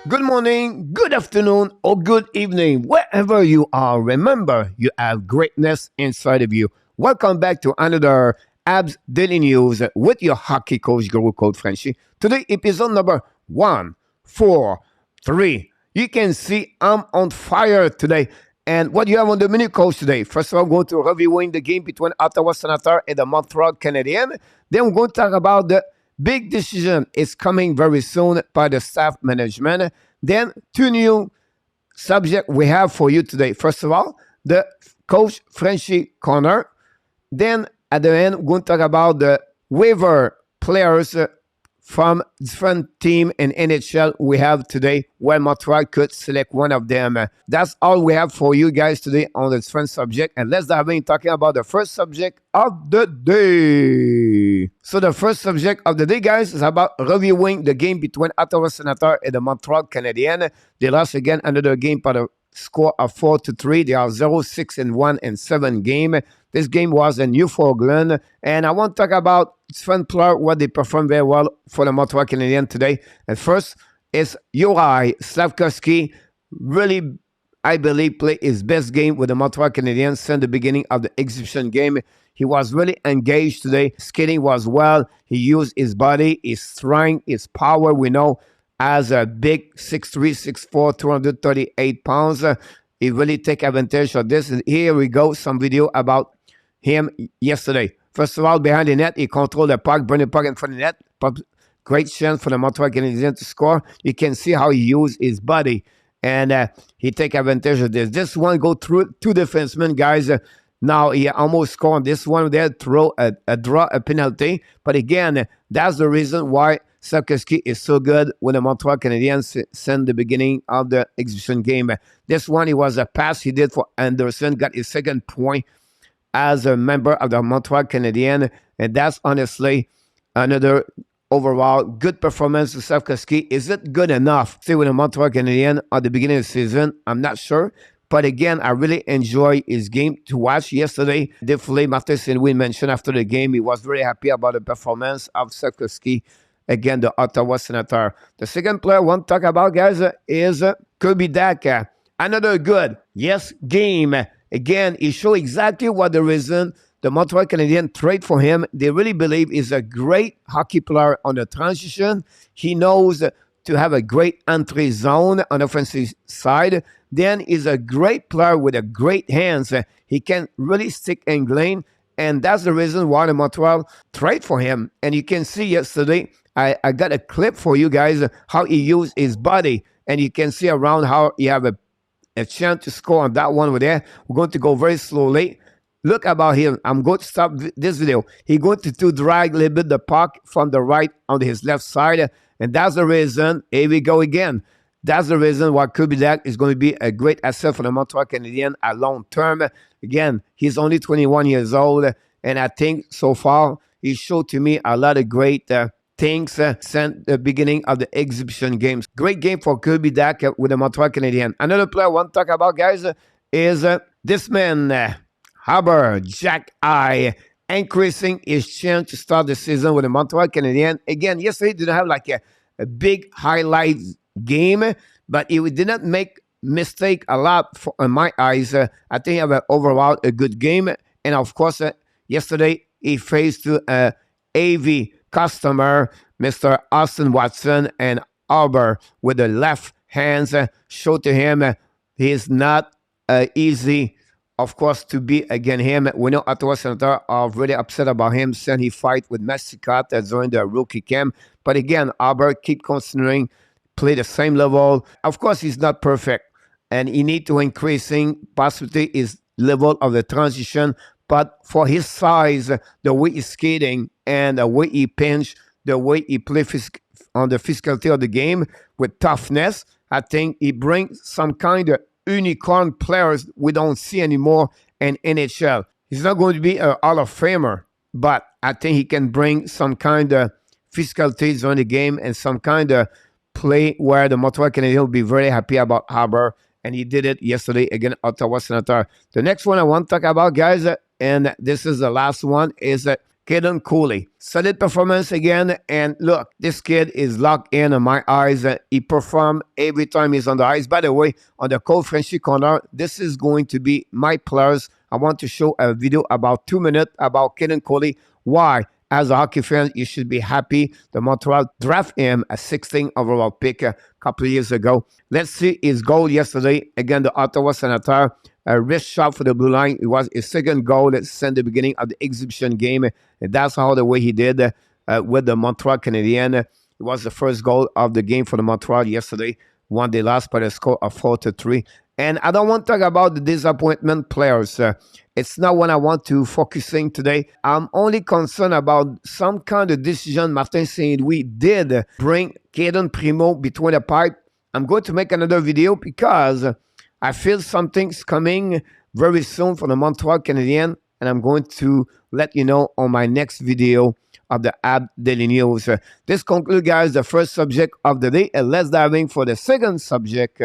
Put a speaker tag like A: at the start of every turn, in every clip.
A: Good morning, good afternoon, or good evening, wherever you are. Remember, you have greatness inside of you. Welcome back to another Abs Daily News with your hockey coach, Guru Code Frenchy. Today, episode number 143. You can see I'm on fire today. And what you have on the menu, coach, today? First of all, I'm going to reviewing the game between Ottawa Senators and the Montreal Canadiens. Then we're going to talk about the big decision is coming very soon by the staff management. Then two new subjects we have for you today. First of all, the coach Frenchy corner. Then at the end, we're going to talk about the waiver players from different team in NHL we have today where Montreal could select one of them. That's all we have for you guys today on the different subject. And let's dive in talking about the first subject of the day. So the first subject of the day, guys, is about reviewing the game between Ottawa Senators and the Montreal Canadiens. They lost again another game by the score of 4-3. They are 0-6-1 in 7 games. This game was in Newfoundland, and I want to talk about different players, what they performed very well for the Montreal Canadiens today. And first is Slafkovsky. Really, I believe, played his best game with the Montreal Canadiens since the beginning of the exhibition game. He was really engaged today. Skating was well. He used his body, his strength, his power. We know as a big 6'3", 6'4", 238 pounds. He really take advantage of this. And here we go, some video about him yesterday. First of all, behind the net, he controlled the puck, bring the puck in front of the net. Great chance for the Montreal Canadiens to score. You can see how he used his body, and he take advantage of this. This one go through two defensemen, guys. Now he almost scored on this one there, draw a penalty. But again, that's the reason why Slafkovsky is so good when the Montreal Canadiens sent the beginning of the exhibition game. This one, it was a pass he did for Anderson, got his second point as a member of the Montreal Canadiens, and that's honestly another overall good performance to Slafkovsky. Is it good enough to stay with the Montreal Canadiens at the beginning of the season? I'm not sure. But again, I really enjoy his game to watch yesterday. Definitely, Martin Saint-Louis mentioned after the game, he was very happy about the performance of Slafkovsky against the Ottawa Senators. The second player I want to talk about, guys, is Kirby Dach. Another good, yes, game. Again, he showed exactly what the reason the Montreal Canadiens trade for him. They really believe he's a great hockey player on the transition. He knows to have a great entry zone on the offensive side. Then he's a great player with a great hands. He can really stick and lane, and that's the reason why the Montreal trade for him. And you can see yesterday, I got a clip for you guys, how he used his body, and you can see around how he have a chance to score on that one over there. We're going to go very slowly. Look about him. I'm going to stop this video. He's going to drag a little bit the puck from the right on his left side. And that's the reason, here we go again. That's the reason why Kirby Dach is going to be a great asset for the Montreal Canadiens at long term. Again, he's only 21 years old. And I think so far, he showed to me a lot of great things since the beginning of the exhibition games. Great game for Kirby Dach with the Montreal Canadiens. Another player I want to talk about, guys, is this man, HABS, Jack I, increasing his chance to start the season with the Montreal Canadiens. Again, yesterday he didn't have like a big highlight game, but he did not make mistake a lot in my eyes. I think he had overall a good game. And of course, yesterday he faced a AV customer, Mr. Austin Watson, and Arbor with the left hands. Showed to him he's not easy, of course, to beat against him. We know Ottawa Senators are really upset about him since he fight with Mascot during the rookie camp. But again, Arbor keep considering play the same level. Of course, he's not perfect, and he need to increasing possibly his level of the transition. But for his size, the way he's skating and the way he pinch, the way he play on the physicality of the game with toughness, I think he brings some kind of unicorn players we don't see anymore in NHL. He's not going to be a Hall of Famer, but I think he can bring some kind of physicality on the game and some kind of play where the Montreal Canadiens will be very happy about HABS, and he did it yesterday against Ottawa Senators. The next one I want to talk about, guys, and this is the last one, is Caden Cooley. Solid performance again. And look, this kid is locked in my eyes. He performs every time he's on the ice. By the way, on the Cold Frenchy corner, this is going to be my players. I want to show a video about 2 minutes about Caden Cooley. Why? As a hockey fan, you should be happy. The Montreal draft him a 16th overall pick a couple of years ago. Let's see his goal yesterday. Again, the Ottawa Senator. A wrist shot for the blue line. It was his second goal since the beginning of the exhibition game. And that's how the way he did with the Montreal Canadiens. It was the first goal of the game for the Montreal yesterday. One they lost by the score of 4-3. And I don't want to talk about the disappointment players. It's not what I want to focusing today. I'm only concerned about some kind of decision Martin Saint-Louis did bring Caden Primo between the pipe. I'm going to make another video because I feel something's coming very soon for the Montreal Canadiens, and I'm going to let you know on my next video of the HABS Daily News. This concludes, guys, the first subject of the day, and let's dive in for the second subject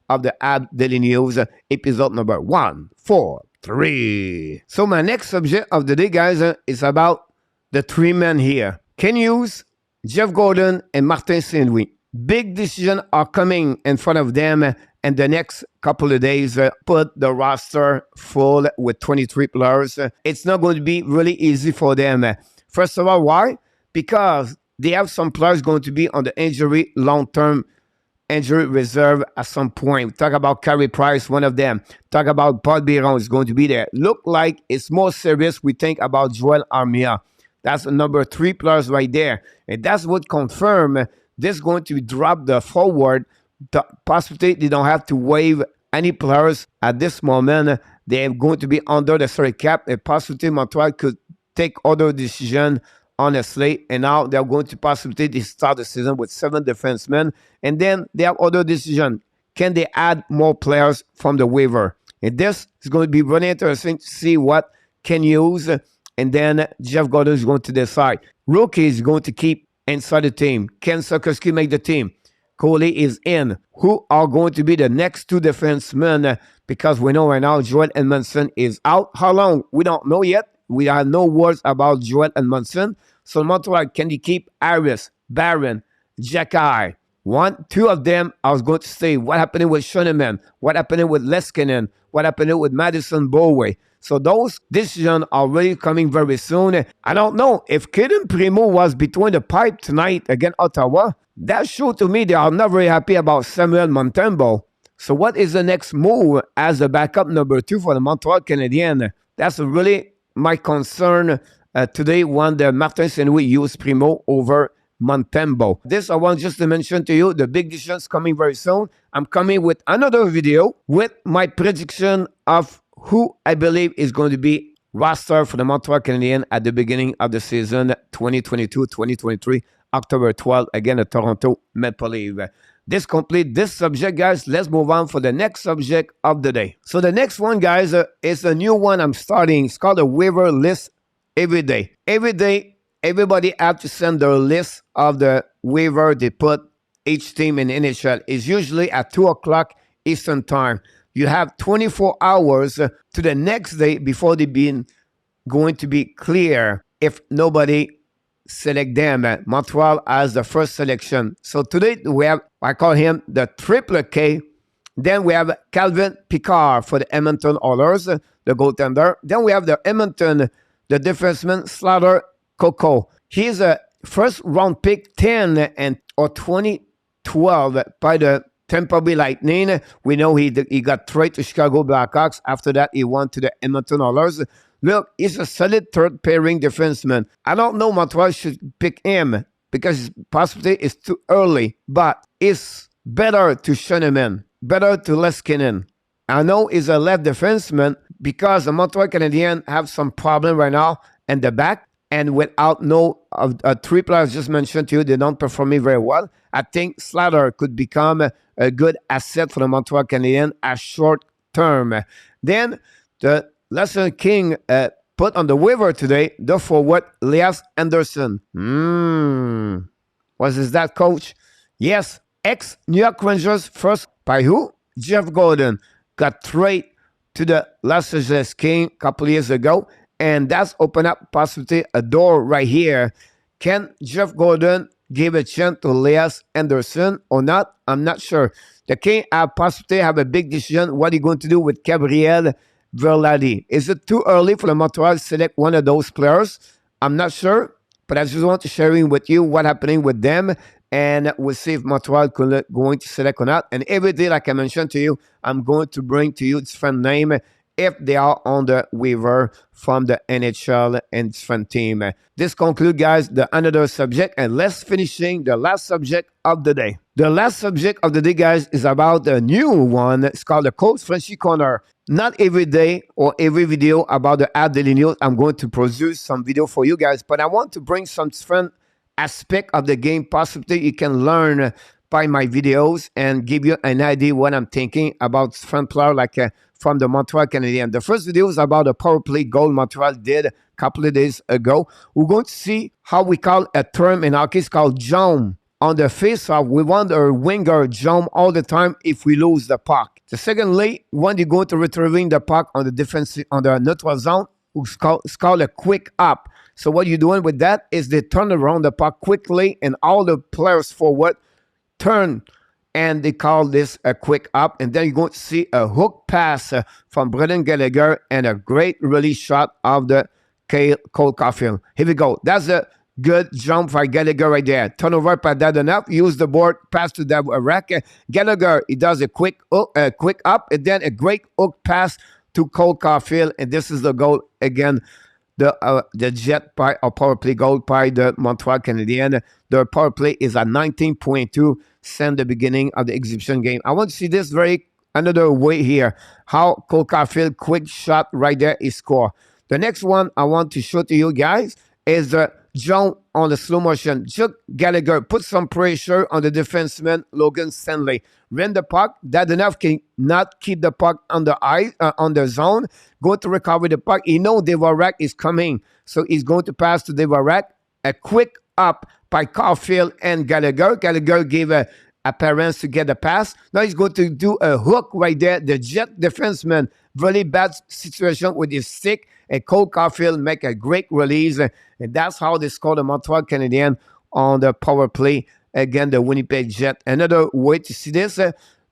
A: of the HABS Daily News, episode number 143. So my next subject of the day, guys, is about the three men here. Ken Hughes, Jeff Gordon, and Martin Saint-Louis. Big decisions are coming in front of them. And the next couple of days, put the roster full with 23 players. It's not going to be really easy for them. First of all, why? Because they have some players going to be on the long-term injury reserve at some point. Talk about Carey Price, one of them. Talk about Paul Biron is going to be there. Look like it's more serious. We think about Joel Armia. That's the number 3 players right there. And that's what confirm this is going to drop the forward. The possibility they don't have to waive any players at this moment. They're going to be under the salary cap. A possibility Montreal could take other decision, honestly. And now they're going to possibly start the season with 7 defensemen. And then they have other decision. Can they add more players from the waiver? And this is going to be really interesting to see what Ken Hughes and then Jeff Gordon is going to decide. Rookie is going to keep inside the team. Ken Slafkovsky make the team. Coley is in. Who are going to be the next 2 defensemen? Because we know right now Joel Edmondson is out. How long? We don't know yet. We have no words about Joel Edmondson. So Montreal, can they keep Harris, Barron, Jacky? 1, 2 of them I was going to say. What happened with Schoenemann? What happened with Leskinen? What happened with Madison Bowey? So those decisions are really coming very soon. I don't know if Caden Primo was between the pipe tonight against Ottawa. That showed to me they are not very happy about Samuel Montembeault. So what is the next move as the backup number 2 for the Montreal Canadiens? That's really my concern today when the Martin Saint-Louis used Primo over Montembeault. This I want just to mention to you, the big decisions coming very soon. I'm coming with another video with my prediction of who I believe is going to be roster for the Montreal Canadiens at the beginning of the season 2022-2023, October 12th, again, the Toronto Maple Leafs. This completes this subject, guys. Let's move on for the next subject of the day. So the next one, guys, is a new one I'm starting. It's called a waiver list every day. Every day, everybody have to send their list of the waiver they put each team in NHL. It's usually at 2 o'clock Eastern time. You have 24 hours to the next day before they be going to be clear if nobody select them. Montreal as the first selection. So today we have, I call him the triple K. Then we have Calvin Picard for the Edmonton Oilers, the goaltender. Then we have the Edmonton, the defenseman Slater Coco. He's a first round pick 10 and or 2012 by the Tampa Bay Lightning. We know he got traded to Chicago Blackhawks. After that, he went to the Edmonton Oilers. Look, he's a solid third pairing defenseman. I don't know Montreal should pick him because possibly it's too early, but it's better to Schoenemann, better to Leskinen. I know he's a left defenseman because the Montreal Canadiens have some problem right now in the back, and without no of 3 players just mentioned to you, they don't perform very well. I think Slater could become a good asset for the Montreal Canadiens at short term. Then the Lesson King put on the waiver today the forward Elias Anderson. Was this that, coach? Yes, ex-New York Rangers first by who? Jeff Gordon got traded to the Los Angeles Kings a couple years ago. and that's open up possibly a door right here. Can Jeff Gordon give a chance to Elias Anderson or not? I'm not sure. The King possibly have a big decision. What are you going to do with Gabriel Verladi? Is it too early for the Montreal to select one of those players? I'm not sure, but I just want to share with you what's happening with them, and we'll see if Montreal going to select or not. And every day, like I mentioned to you, I'm going to bring to you different name if they are on the waiver from the NHL and different team. This concludes, guys, the another subject, and let's finishing the last subject of the day. The last subject of the day, guys, is about a new one. It's called the Coach Frenchy Corner. Not every day or every video about the ad daily news I'm going to produce some video for you guys, but I want to bring some different aspect of the game possibly you can learn by my videos and give you an idea what I'm thinking about different player like from the Montreal Canadiens. The first video is about a power play goal Montreal did a couple of days ago. We're going to see how we call a term in our case called jump. On the face-off, we want our winger jump all the time if we lose the puck. The secondly, when you go to retrieving the puck on the defensive on the neutral zone, it's called a quick up. So what you're doing with that is they turn around the puck quickly and all the players forward turn, and they call this a quick up. And then you're going to see a hook pass from Brendan Gallagher and a great release shot of the Cole Caulfield. Here we go. That's a good jump for Gallagher right there. Turnover by that enough. Use the board, pass to that rack. Gallagher, he does a quick up, and then a great hook pass to Cole Caulfield, and this is the goal again. The jet by a power play goal by the Montreal Canadiens. Their power play is at 19.2 since the beginning of the exhibition game. I want to see this another way here. How Cole Caulfield quick shot right there is score. The next one I want to show to you guys is the jump on the slow motion. Chuck Gallagher put some pressure on the defenseman Logan Stanley. Ran the puck. That enough can not keep the puck on the ice, on the zone. Go to recover the puck. He know Devarak is coming, so he's going to pass to Devarak. A quick up by Caulfield and Gallagher. Gallagher gave a appearance to get the pass. Now he's going to do a hook right there. The jet defenseman, really bad situation with his stick. And Cole Caulfield make a great release. And that's how they score the Montreal Canadiens on the power play against the Winnipeg Jet. Another way to see this,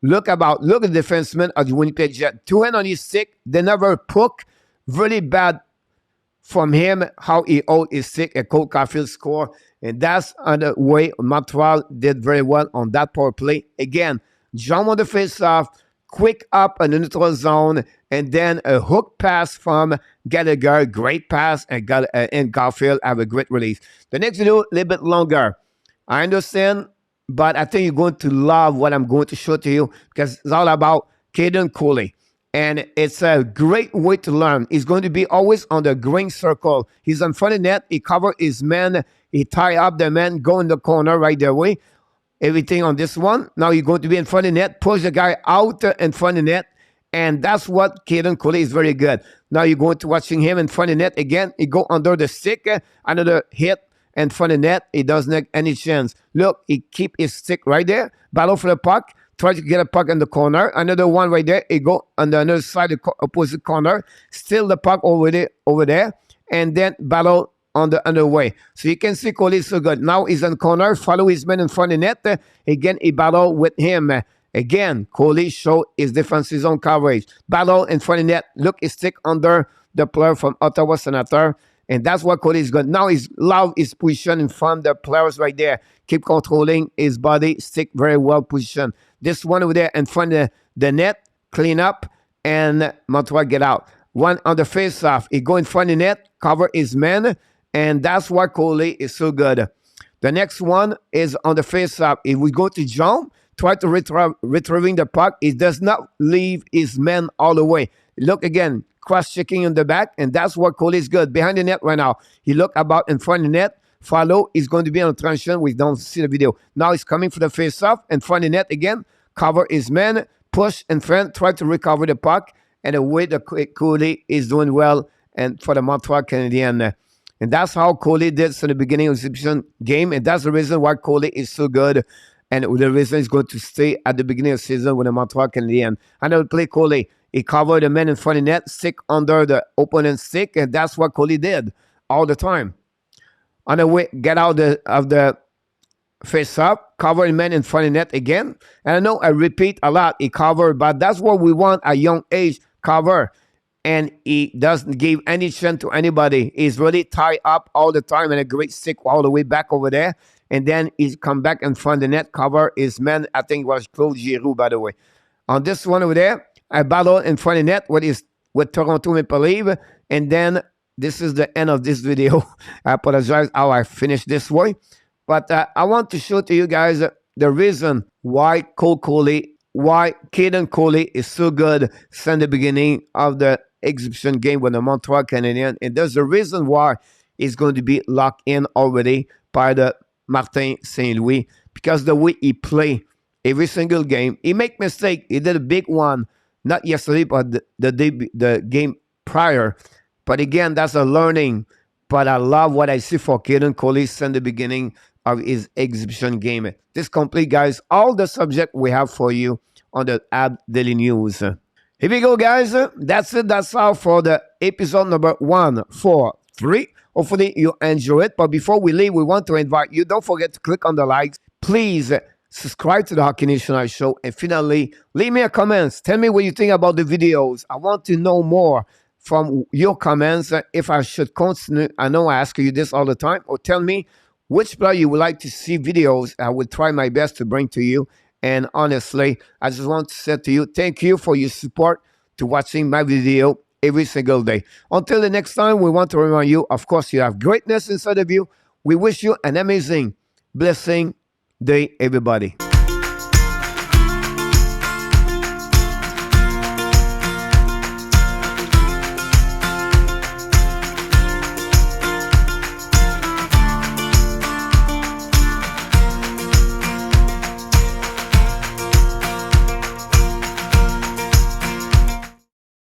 A: look at the defenseman of the Winnipeg Jet. Two hands on his stick. They never poke. Really bad from him, how he hold his stick. And Cole Caulfield score. And that's the way Montreal did very well on that power play. Again, jump on the face-off, quick up in the neutral zone, and then a hook pass from Gallagher. Great pass, and Caulfield have a great release. The next video, a little bit longer. I understand, but I think you're going to love what I'm going to show to you because it's all about Caden Cooley. And it's a great way to learn. He's going to be always on the green circle. He's in front of net. He covers his man. He tie up the man, go in the corner right there way. Everything on this one. Now you're going to be in front of net. Push the guy out in front of net. And that's what Caden Cooley is very good. Now you're going to watching him in front of net again. He go under the stick. Another hit in front of net. He doesn't have any chance. Look, he keep his stick right there. Battle for the puck. Try to get a puck in the corner. Another one right there. He go on the other side of the opposite corner. Steal the puck over there. And then battle on the other way. So you can see Cooley is so good. Now he's in the corner. Follow his man in front of net. Again, he battle with him. Again, Cooley show his defensive zone coverage. Battle in front of net. Look, he stick under the player from Ottawa Senator. And that's what Cooley is good. Now he's love his position in front of the players right there. Keep controlling his body. Stick very well positioned. This one over there in front of the net. Clean up. And Montreal get out. One on the face-off. He go in front of the net. Cover his man. And that's why Cooley is so good. The next one is on the face-off. If we go to jump, try to retrieving the puck. He does not leave his man all the way. Look again, cross-checking in the back, and that's what Cooley is good. Behind the net right now. He look about in front of the net. Follow is going to be on transition. We don't see the video. Now he's coming for the face-off in front of the net again. Cover his man. Push in front. Try to recover the puck. And the way the Cooley is doing well and for the Montreal Canadiens. And that's how Cooley did in the beginning of the exhibition game. And that's the reason why Cooley is so good. And the reason he's going to stay at the beginning of the season with the Montreal Canadiens. And I will play Cooley. He covered the man in front of the net, stick under the opponent's stick, and that's what Coley did all the time. On the way, get out of the face up, cover the man in front of the net again. And I know I repeat a lot, he covered, but that's what we want at young age, cover. And he doesn't give any chance to anybody. He's really tied up all the time and a great stick all the way back over there. And then he's come back in front of the net, cover his man, I think it was Claude Giroux, by the way. On this one over there, I battled in front of the net with Toronto Maple Leaf. And then this is the end of this video. I apologize how I finished this way. But I want to show to you guys the reason why Cole Coley, why Caden Coley is so good since the beginning of the exhibition game with the Montreal Canadiens. And there's a reason why he's going to be locked in already by the Martin St. Louis, because the way he play every single game, he make mistake. He did a big one, not yesterday, but the game prior. But again, that's a learning. But I love what I see for Caden Coley since the beginning of his exhibition game. This complete, guys, all the subject we have for you on the HABS Daily News. Here we go, guys. That's it. That's all for the episode number 143. Hopefully you enjoy it. But before we leave, we want to invite you. Don't forget to click on the likes. Please subscribe to the Hockey National Show. And finally, leave me a comment. Tell me what you think about the videos. I want to know more from your comments if I should continue. I know I ask you this all the time. Or tell me which player you would like to see videos. I will try my best to bring to you. And honestly, I just want to say to you, thank you for your support to watching my video every single day. Until the next time, we want to remind you, of course, you have greatness inside of you. We wish you an amazing, blessing day, everybody.